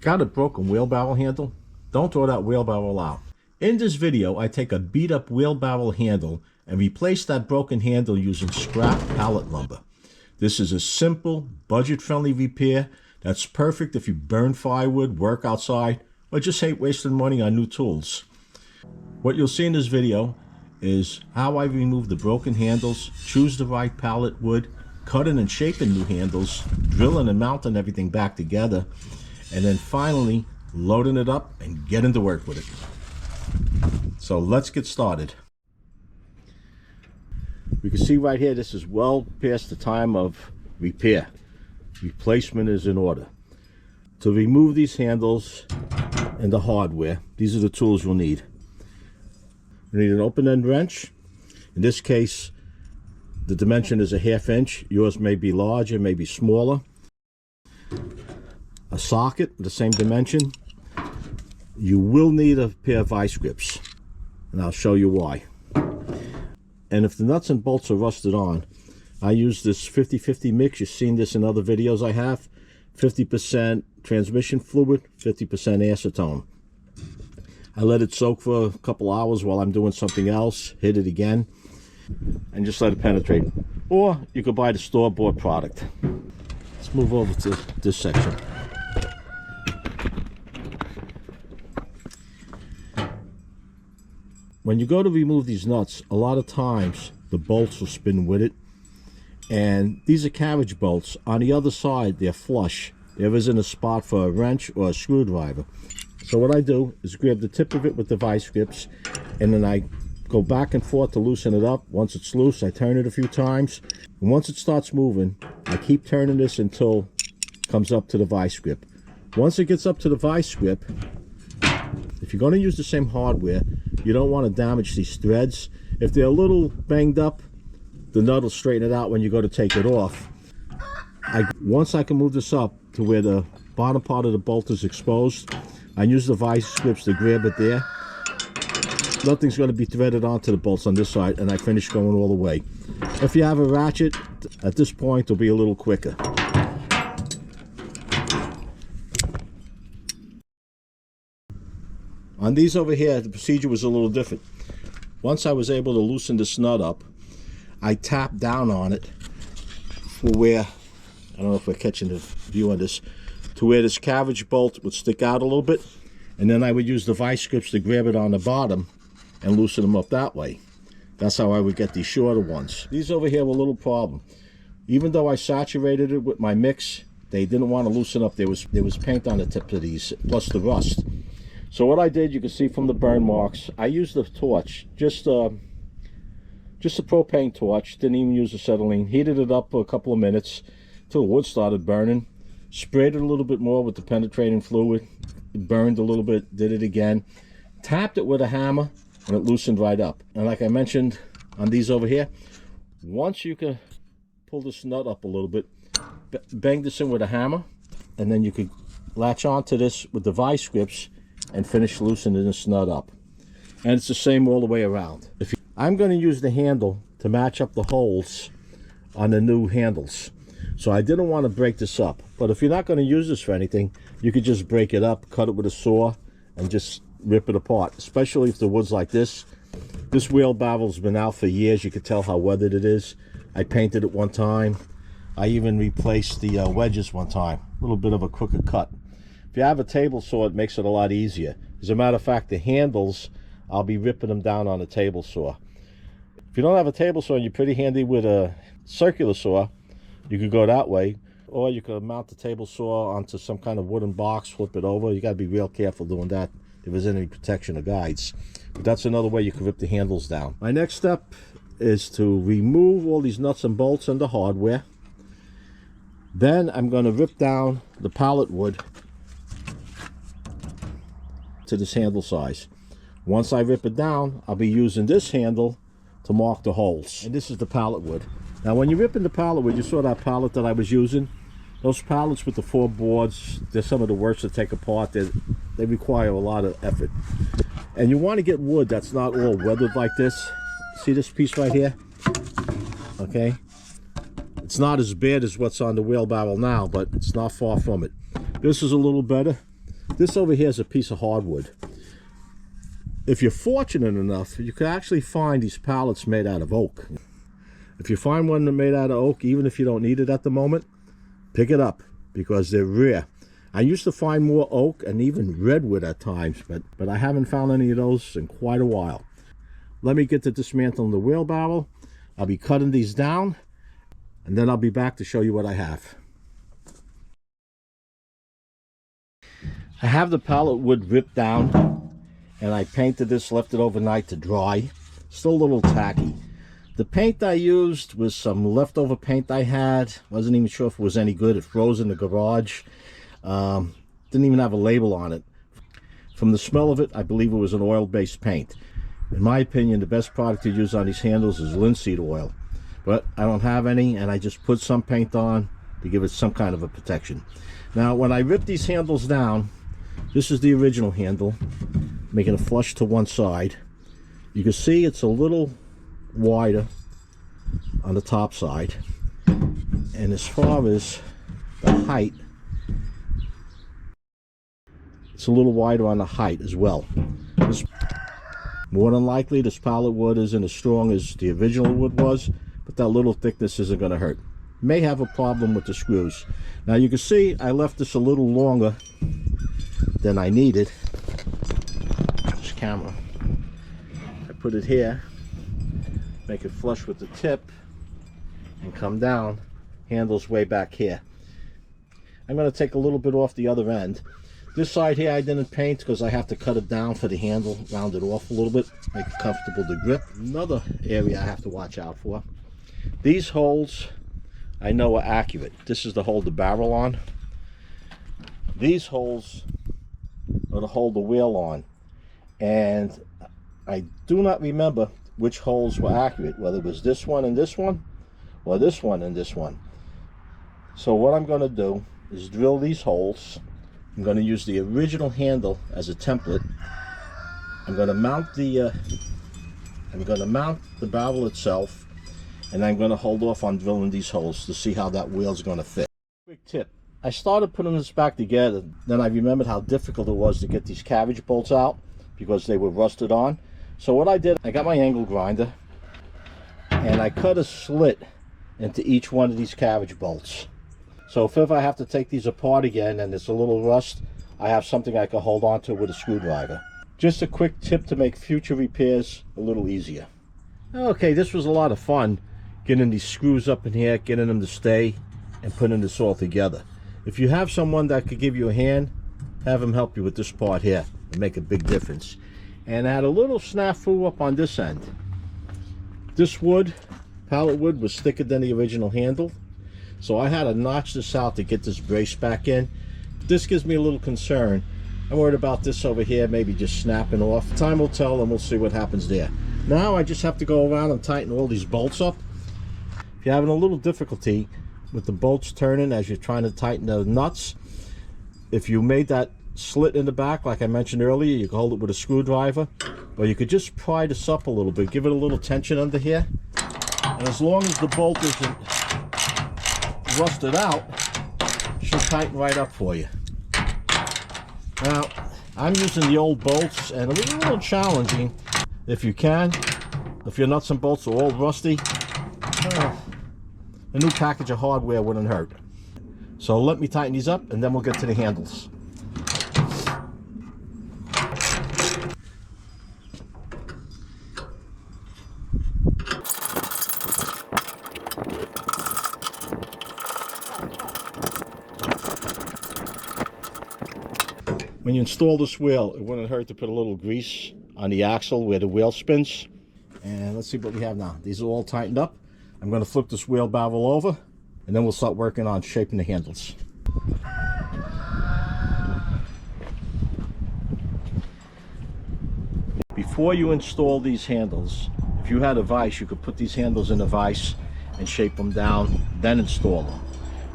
Got a broken wheelbarrow handle? Don't throw that wheelbarrow out. In this video, I take a beat up wheelbarrow handle and replace that broken handle using scrap pallet lumber. This is a simple, budget-friendly repair that's perfect if you burn firewood, work outside, or just hate wasting money on new tools. What you'll see in this video is how I remove the broken handles, choose the right pallet wood, cutting and shaping new handles, drilling and mounting everything back together, and then finally loading it up and getting to work with it. So let's get started. We can see right here, this is well past the time of repair. Replacement is in order. To remove these handles and the hardware, these are the tools you'll need. You need an open end wrench. In this case, the dimension is a 1/2 inch. Yours may be larger, may be smaller. A socket, the same dimension. You will need a pair of vice grips, and I'll show you why. And if the nuts and bolts are rusted on, I use this 50-50 mix. You've seen this in other videos I have. 50% transmission fluid, 50% acetone. I let it soak for a couple hours while I'm doing something else, hit it again, and just let it penetrate. Or you could buy the store-bought product. Let's move over to this section. When you go to remove these nuts, a lot of times the bolts will spin with it. And these are carriage bolts. On the other side, they're flush. There isn't a spot for a wrench or a screwdriver. So what I do is grab the tip of it with the vice grips, and then I go back and forth to loosen it up. Once it's loose, I turn it a few times. And once it starts moving, I keep turning this until it comes up to the vice grip. Once it gets up to the vice grip, if you're going to use the same hardware, you don't want to damage these threads. If they're a little banged up, the nut will straighten it out when you go to take it off. Once I can move this up to where the bottom part of the bolt is exposed, I use the vice grips to grab it there. Nothing's going to be threaded onto the bolts on this side, and I finish going all the way. If you have a ratchet, at this point it'll be a little quicker. On these over here, the procedure was a little different. Once I was able to loosen this nut up, I tapped down on it for where, I don't know if we're catching the view on this, to where this carriage bolt would stick out a little bit, and then I would use the vice grips to grab it on the bottom and loosen them up that way. That's how I would get these shorter ones. These over here were a little problem. Even though I saturated it with my mix, they didn't want to loosen up. There was paint on the tips of these, plus the rust. So what I did, you can see from the burn marks, I used the torch, just a propane torch, didn't even use acetylene, heated it up for a couple of minutes till the wood started burning, sprayed it a little bit more with the penetrating fluid, it burned a little bit, did it again, tapped it with a hammer, and it loosened right up. And like I mentioned on these over here, once you can pull this nut up a little bit, bang this in with a hammer, and then you could latch onto this with the vice grips and finish loosening this nut up. And it's the same all the way around. I'm going to use the handle to match up the holes on the new handles. So I didn't want to break this up. But if you're not going to use this for anything, you could just break it up, cut it with a saw, and just rip it apart. Especially if the wood's like this. This wheelbarrow's been out for years. You can tell how weathered it is. I painted it one time. I even replaced the wedges one time. A little bit of a crooked cut. If you have a table saw, it makes it a lot easier. As a matter of fact, the handles, I'll be ripping them down on a table saw. If you don't have a table saw and you're pretty handy with a circular saw, you could go that way. Or you could mount the table saw onto some kind of wooden box, flip it over. You got to be real careful doing that if there's any protection or guides. But that's another way you can rip the handles down. My next step is to remove all these nuts and bolts and the hardware. Then I'm going to rip down the pallet wood to this handle size. Once I rip it down, I'll be using this handle to mark the holes. And this is the pallet wood. Now when you're ripping the pallet wood, you saw that pallet that I was using. Those pallets with the 4 boards, they're some of the worst to take apart. They require a lot of effort. And you want to get wood that's not all weathered like this. See this piece right here? Okay. It's not as bad as what's on the wheelbarrow now, but it's not far from it. This is a little better. This over here is a piece of hardwood. If you're fortunate enough, you can actually find these pallets made out of oak. If you find one made out of oak, even if you don't need it at the moment, pick it up because they're rare. I used to find more oak and even redwood at times, but I haven't found any of those in quite a while. Let me get to dismantling the wheelbarrow. I'll be cutting these down, and then I'll be back to show you what I have. I have the pallet wood ripped down, and I painted this, left it overnight to dry. Still a little tacky. The paint I used was some leftover paint I had. Wasn't even sure if it was any good. It froze in the garage. Didn't even have a label on it. From the smell of it, I believe it was an oil-based paint. In my opinion, the best product to use on these handles is linseed oil. But I don't have any, and I just put some paint on to give it some kind of a protection. Now, when I rip these handles down, this is the original handle, making it flush to one side. You can see it's a little wider on the top side. And as far as the height, it's a little wider on the height as well. More than likely, this pallet wood isn't as strong as the original wood was, but that little thickness isn't going to hurt. May have a problem with the screws. Now you can see I left this a little longer than I needed. This camera, I put it here, make it flush with the tip, and come down. Handles way back here. I'm going to take a little bit off the other end. This side here I didn't paint because I have to cut it down for the handle, round it off a little bit, make it comfortable to grip. Another area I have to watch out for. These holes I know are accurate. This is to hold the barrel on. These holes are to hold the wheel on. And I do not remember which holes were accurate, whether it was this one and this one, or this one and this one. So what I'm going to do is drill these holes. I'm going to use the original handle as a template. I'm going to mount the barrel itself, and I'm going to hold off on drilling these holes to see how that wheel's going to fit. Quick tip: I started putting this back together, then I remembered how difficult it was to get these carriage bolts out because they were rusted on. So what I did, I got my angle grinder and I cut a slit into each one of these carriage bolts. So if I have to take these apart again and it's a little rust, I have something I can hold on to with a screwdriver. Just a quick tip to make future repairs a little easier. Okay, this was a lot of fun, getting these screws up in here, getting them to stay, and putting this all together. If you have someone that could give you a hand, have them help you with this part here. It'll make a big difference. And I had a little snafu up on this end. This wood, pallet wood, was thicker than the original handle. So I had to notch this out to get this brace back in. This gives me a little concern. I'm worried about this over here maybe just snapping off. Time will tell and we'll see what happens there. Now I just have to go around and tighten all these bolts up. If you're having a little difficulty with the bolts turning as you're trying to tighten the nuts, if you made that slit in the back like I mentioned earlier, you can hold it with a screwdriver, or you could just pry this up a little bit, give it a little tension under here, and as long as the bolt isn't rusted out, it should tighten right up for you. Now I'm using the old bolts and it's a little challenging. If you can, if your nuts and bolts are all rusty, a new package of hardware wouldn't hurt. So let me tighten these up and then we'll get to the handles. When you install this wheel, it wouldn't hurt to put a little grease on the axle where the wheel spins. And let's see what we have now. These are all tightened up. I'm going to flip this wheelbarrow over, and then we'll start working on shaping the handles. Before you install these handles, if you had a vise, you could put these handles in a vise and shape them down, then install them.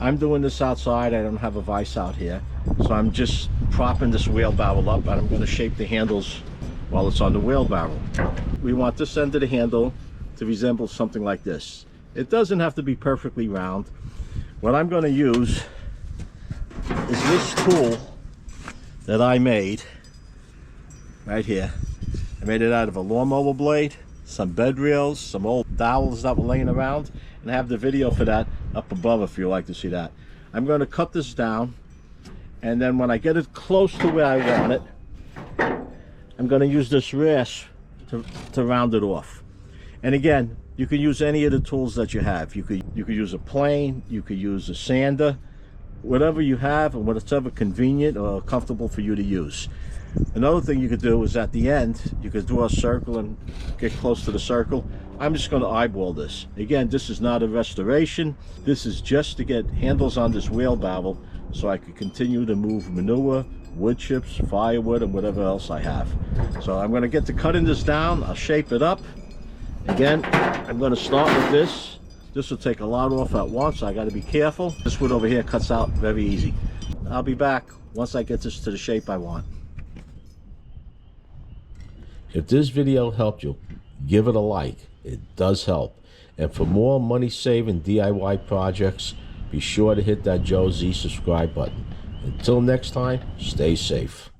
I'm doing this outside. I don't have a vise out here, so I'm just propping this wheelbarrow up, and I'm going to shape the handles while it's on the wheelbarrow. We want this end of the handle to resemble something like this. It doesn't have to be perfectly round. What I'm going to use is this tool that I made right here. I made it out of a lawnmower blade, some bed rails, some old dowels that were laying around, and I have the video for that up above if you'd like to see that. I'm going to cut this down, and then when I get it close to where I want it, I'm going to use this rasp to round it off. And again, you can use any of the tools that you have. You could use a plane, you could use a sander, whatever you have and whatever convenient or comfortable for you to use. Another thing you could do is at the end, you could draw a circle and get close to the circle. I'm just going to eyeball this. Again, this is not a restoration. This is just to get handles on this wheelbarrow so I could continue to move manure, wood chips, firewood, and whatever else I have. So I'm going to get to cutting this down. I'll shape it up. Again, I'm going to start with this. This will take a lot off at once, so I got to be careful. This wood over here cuts out very easy. I'll be back once I get this to the shape I want. If this video helped you, give it a like. It does help. And for more money-saving DIY projects, be sure to hit that Joe Z subscribe button. Until next time, stay safe.